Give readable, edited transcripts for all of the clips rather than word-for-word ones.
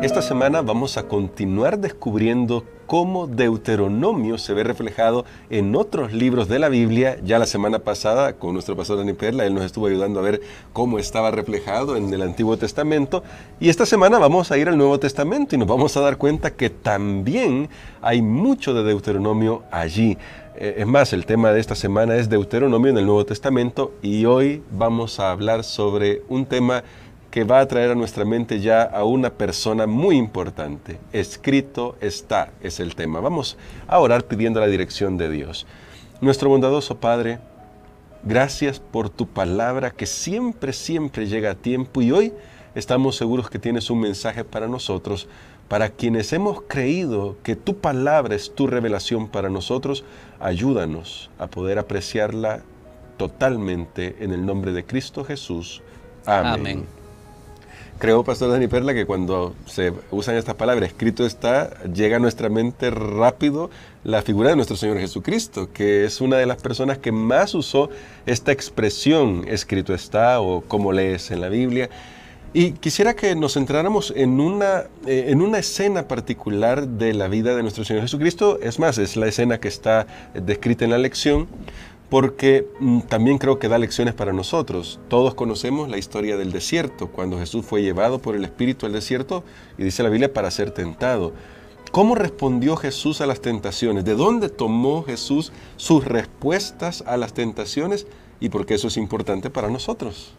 Esta semana vamos a continuar descubriendo cómo Deuteronomio se ve reflejado en otros libros de la Biblia. Ya la semana pasada, con nuestro pastor Dani Perla, él nos estuvo ayudando a ver cómo estaba reflejado en el Antiguo Testamento. Y esta semana vamos a ir al Nuevo Testamento y nos vamos a dar cuenta que también hay mucho de Deuteronomio allí. Es más, el tema de esta semana es Deuteronomio en el Nuevo Testamento y hoy vamos a hablar sobre un tema que va a traer a nuestra mente ya a una persona muy importante. Escrito está, es el tema. Vamos a orar pidiendo la dirección de Dios. Nuestro bondadoso Padre, gracias por tu palabra que siempre llega a tiempo y hoy estamos seguros que tienes un mensaje para nosotros, para quienes hemos creído que tu palabra es tu revelación para nosotros. Ayúdanos a poder apreciarla totalmente en el nombre de Cristo Jesús. Amén. Amén. Creo, Pastor Dani Perla, que cuando se usan estas palabras, escrito está, llega a nuestra mente rápido la figura de nuestro Señor Jesucristo, que es una de las personas que más usó esta expresión, escrito está, o como lees en la Biblia. Y quisiera que nos centráramos en una escena particular de la vida de nuestro Señor Jesucristo. Es más, es la escena que está descrita en la lección, porque también creo que da lecciones para nosotros. Todos conocemos la historia del desierto, cuando Jesús fue llevado por el Espíritu al desierto, y dice la Biblia, para ser tentado. ¿Cómo respondió Jesús a las tentaciones? ¿De dónde tomó Jesús sus respuestas a las tentaciones? Y por qué eso es importante para nosotros.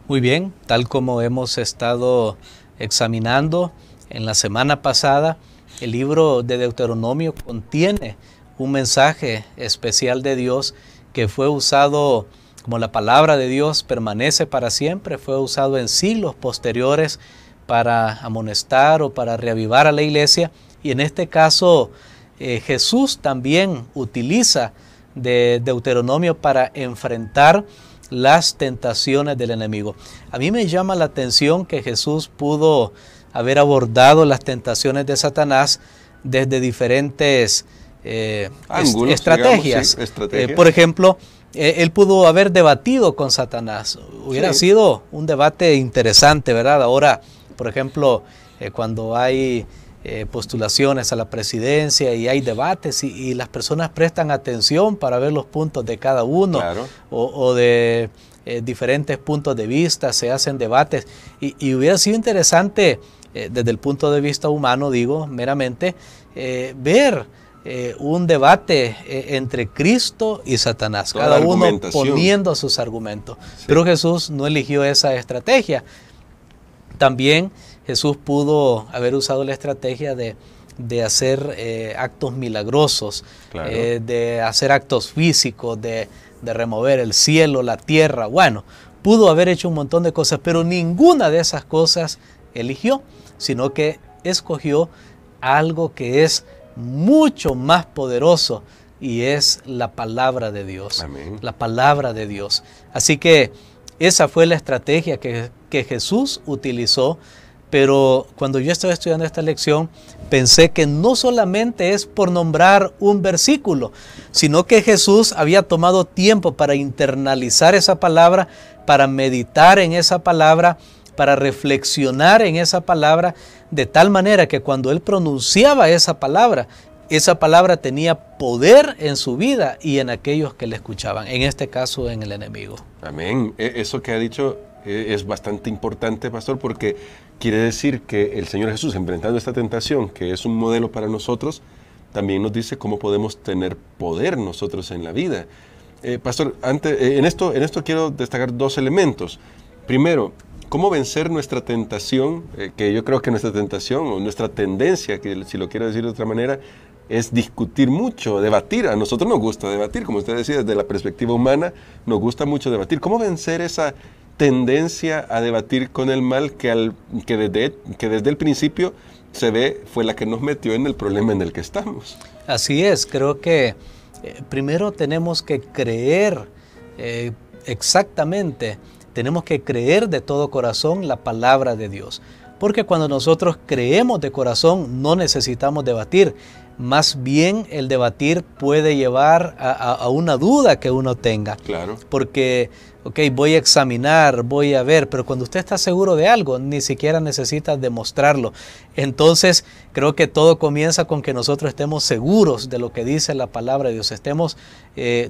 Muy bien, tal como hemos estado examinando en la semana pasada, el libro de Deuteronomio contiene un mensaje especial de Dios que fue usado, como la palabra de Dios permanece para siempre, fue usado en siglos posteriores para amonestar o para reavivar a la iglesia. Y en este caso Jesús también utiliza de Deuteronomio para enfrentar las tentaciones del enemigo. A mí me llama la atención que Jesús pudo haber abordado las tentaciones de Satanás desde diferentes ángulos, estrategias. Digamos, sí, estrategias. Por ejemplo, él pudo haber debatido con Satanás. Hubiera sido un debate interesante, ¿verdad? Ahora, por ejemplo, cuando hay postulaciones a la presidencia y hay debates y las personas prestan atención para ver los puntos de cada uno, claro, o de diferentes puntos de vista, se hacen debates y hubiera sido interesante desde el punto de vista humano, digo, meramente, ver un debate entre Cristo y Satanás, cada uno poniendo sus argumentos. Sí. Pero Jesús no eligió esa estrategia. También Jesús pudo haber usado la estrategia de hacer actos milagrosos, claro, de hacer actos físicos, de remover el cielo, la tierra. Bueno, pudo haber hecho un montón de cosas, pero ninguna de esas cosas eligió, sino que escogió algo que es mucho más poderoso y es la palabra de Dios. Amén. La palabra de Dios. Así que esa fue la estrategia que Jesús utilizó, pero cuando yo estaba estudiando esta lección pensé que no solamente es por nombrar un versículo, sino que Jesús había tomado tiempo para internalizar esa palabra, para meditar en esa palabra, para reflexionar en esa palabra, de tal manera que cuando él pronunciaba esa palabra tenía poder en su vida y en aquellos que le escuchaban, en este caso en el enemigo. Amén. Eso que ha dicho es bastante importante, pastor, porque quiere decir que el Señor Jesús, enfrentando esta tentación, que es un modelo para nosotros, también nos dice cómo podemos tener poder nosotros en la vida. Pastor, en esto quiero destacar dos elementos. Primero, ¿cómo vencer nuestra tentación? Que yo creo que nuestra tentación o nuestra tendencia, que si lo quiero decir de otra manera, es discutir mucho, debatir. A nosotros nos gusta debatir, como usted decía, desde la perspectiva humana, nos gusta mucho debatir. ¿Cómo vencer esa tendencia a debatir con el mal que desde el principio se ve fue la que nos metió en el problema en el que estamos? Así es, creo que primero tenemos que creer exactamente. Tenemos que creer de todo corazón la palabra de Dios. Porque cuando nosotros creemos de corazón no necesitamos debatir. más bien el debatir puede llevar a una duda que uno tenga. Claro. Porque, ok, voy a examinar, voy a ver, pero cuando usted está seguro de algo, ni siquiera necesita demostrarlo. Entonces, creo que todo comienza con que nosotros estemos seguros de lo que dice la palabra de Dios. Estemos,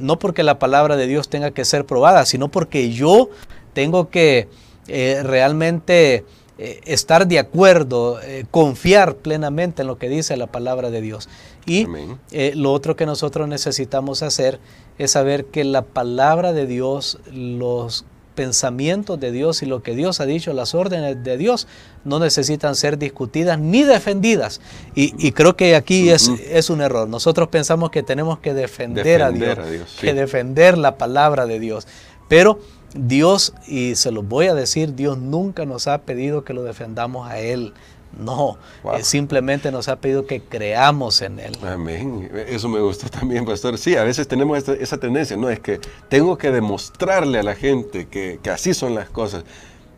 no porque la palabra de Dios tenga que ser probada, sino porque yo tengo que realmente estar de acuerdo, confiar plenamente en lo que dice la palabra de Dios. Y lo otro que nosotros necesitamos hacer es saber que la palabra de Dios, los pensamientos de Dios y lo que Dios ha dicho, las órdenes de Dios, no necesitan ser discutidas ni defendidas. Y creo que aquí es un error. Nosotros pensamos que tenemos que defender a Dios, sí, que defender la palabra de Dios. Pero Dios, y se lo voy a decir, Dios nunca nos ha pedido que lo defendamos a Él. No, wow. Simplemente nos ha pedido que creamos en Él. Amén. Eso me gustó también, pastor. Sí, a veces tenemos esa tendencia, ¿no? Es que tengo que demostrarle a la gente que así son las cosas.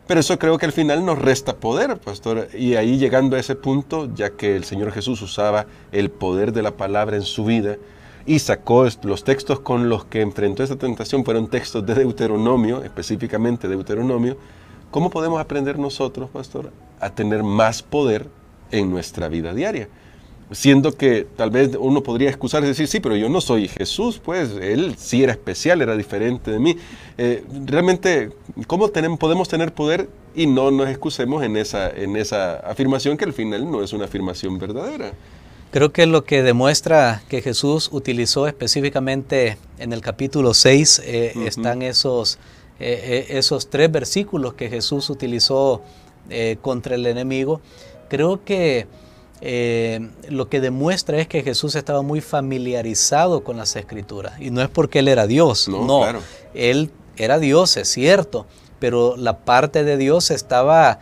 Pero eso creo que al final nos resta poder, pastor. Y ahí llegando a ese punto, ya que el Señor Jesús usaba el poder de la palabra en su vida y sacó los textos con los que enfrentó esta tentación, fueron textos de Deuteronomio, específicamente Deuteronomio. ¿Cómo podemos aprender nosotros, pastor, a tener más poder en nuestra vida diaria? Siendo que tal vez uno podría excusarse y decir, sí, pero yo no soy Jesús, pues Él sí era especial, era diferente de mí. Realmente, ¿cómo podemos tener poder y no nos excusemos en esa afirmación que al final no es una afirmación verdadera? Creo que lo que demuestra que Jesús utilizó específicamente en el capítulo 6, están esos 3 versículos que Jesús utilizó contra el enemigo. Creo que lo que demuestra es que Jesús estaba muy familiarizado con las Escrituras. Y no es porque Él era Dios, no. Claro. Él era Dios, es cierto, pero la parte de Dios estaba,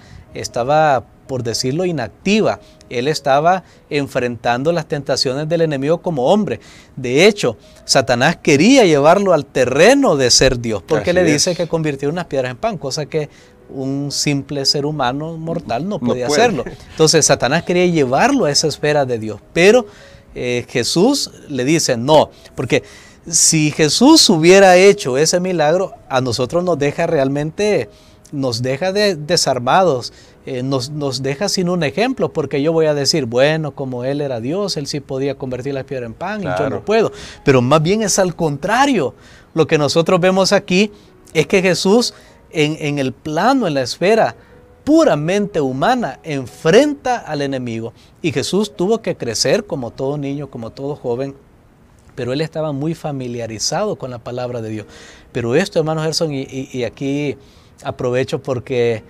por decirlo, inactiva. Él estaba enfrentando las tentaciones del enemigo como hombre. De hecho, Satanás quería llevarlo al terreno de ser Dios, porque le dice que convirtió unas piedras en pan, cosa que un simple ser humano mortal no podía hacerlo. Entonces Satanás quería llevarlo a esa esfera de Dios, pero Jesús le dice no, porque si Jesús hubiera hecho ese milagro, a nosotros nos deja realmente, nos deja desarmados, nos deja sin un ejemplo, porque yo voy a decir, bueno, como Él era Dios, Él sí podía convertir la piedra en pan, claro, y yo no puedo. Pero más bien es al contrario. Lo que nosotros vemos aquí es que Jesús, en el plano, en la esfera puramente humana, enfrenta al enemigo. Y Jesús tuvo que crecer como todo niño, como todo joven, pero Él estaba muy familiarizado con la palabra de Dios. Pero esto, hermano Gerson, y aquí aprovecho porque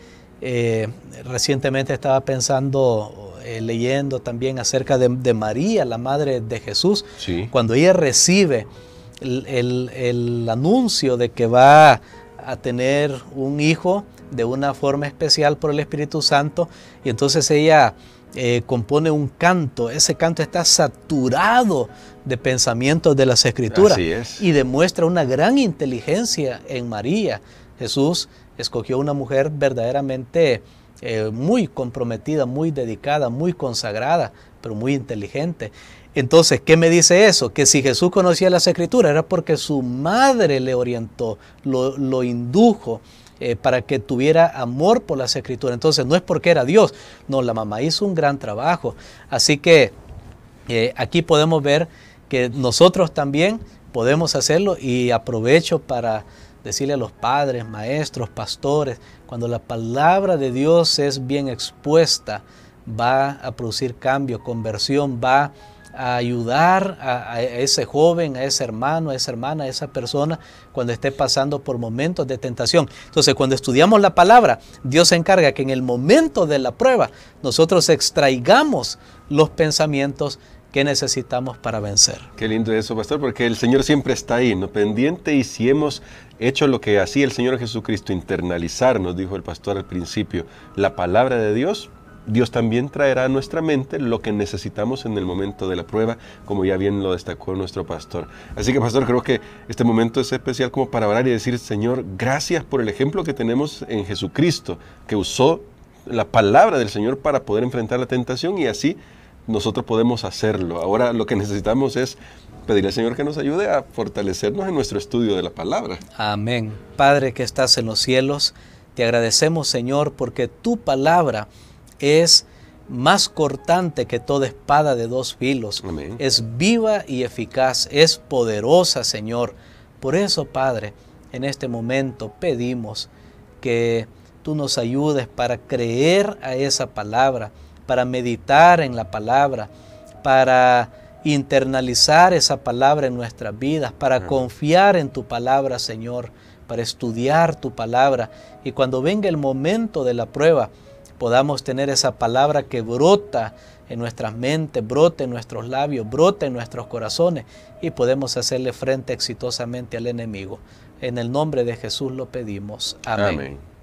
recientemente estaba pensando, leyendo también acerca de María, la madre de Jesús. Sí. Cuando ella recibe el anuncio de que va a tener un hijo de una forma especial por el Espíritu Santo, y entonces ella compone un canto. Ese canto está saturado de pensamientos de las Escrituras. Así es. Y demuestra una gran inteligencia en María. Jesús escogió una mujer verdaderamente muy comprometida, muy dedicada, muy consagrada, pero muy inteligente. Entonces, ¿qué me dice eso? Que si Jesús conocía las Escrituras era porque su madre le orientó, lo indujo para que tuviera amor por las Escrituras. Entonces, no es porque era Dios, no, la mamá hizo un gran trabajo. Así que aquí podemos ver que nosotros también podemos hacerlo, y aprovecho para decirle a los padres, maestros, pastores, cuando la palabra de Dios es bien expuesta, va a producir cambio, conversión, va a ayudar a ese joven, a ese hermano, a esa hermana, a esa persona cuando esté pasando por momentos de tentación. Entonces, cuando estudiamos la palabra, Dios se encarga que en el momento de la prueba nosotros extraigamos los pensamientos que necesitamos para vencer. Qué lindo eso, pastor, porque el Señor siempre está ahí, ¿no? Pendiente, y si hemos hecho lo que hacía el Señor Jesucristo, internalizar, nos dijo el pastor al principio, la palabra de Dios, Dios también traerá a nuestra mente lo que necesitamos en el momento de la prueba, como ya bien lo destacó nuestro pastor. Así que, pastor, creo que este momento es especial como para orar y decir, Señor, gracias por el ejemplo que tenemos en Jesucristo, que usó la palabra del Señor para poder enfrentar la tentación y así nosotros podemos hacerlo. Ahora lo que necesitamos es pedirle al Señor que nos ayude a fortalecernos en nuestro estudio de la palabra. Amén. Padre que estás en los cielos, te agradecemos, Señor, porque tu palabra es más cortante que toda espada de dos filos. Amén. Es viva y eficaz, es poderosa, Señor. Por eso, Padre, en este momento pedimos que tú nos ayudes para creer a esa palabra, para meditar en la palabra, para internalizar esa palabra en nuestras vidas, para confiar en tu palabra, Señor, para estudiar tu palabra, y cuando venga el momento de la prueba, podamos tener esa palabra que brota en nuestras mentes, brota en nuestros labios, brota en nuestros corazones, y podemos hacerle frente exitosamente al enemigo. En el nombre de Jesús lo pedimos. Amén. Amén.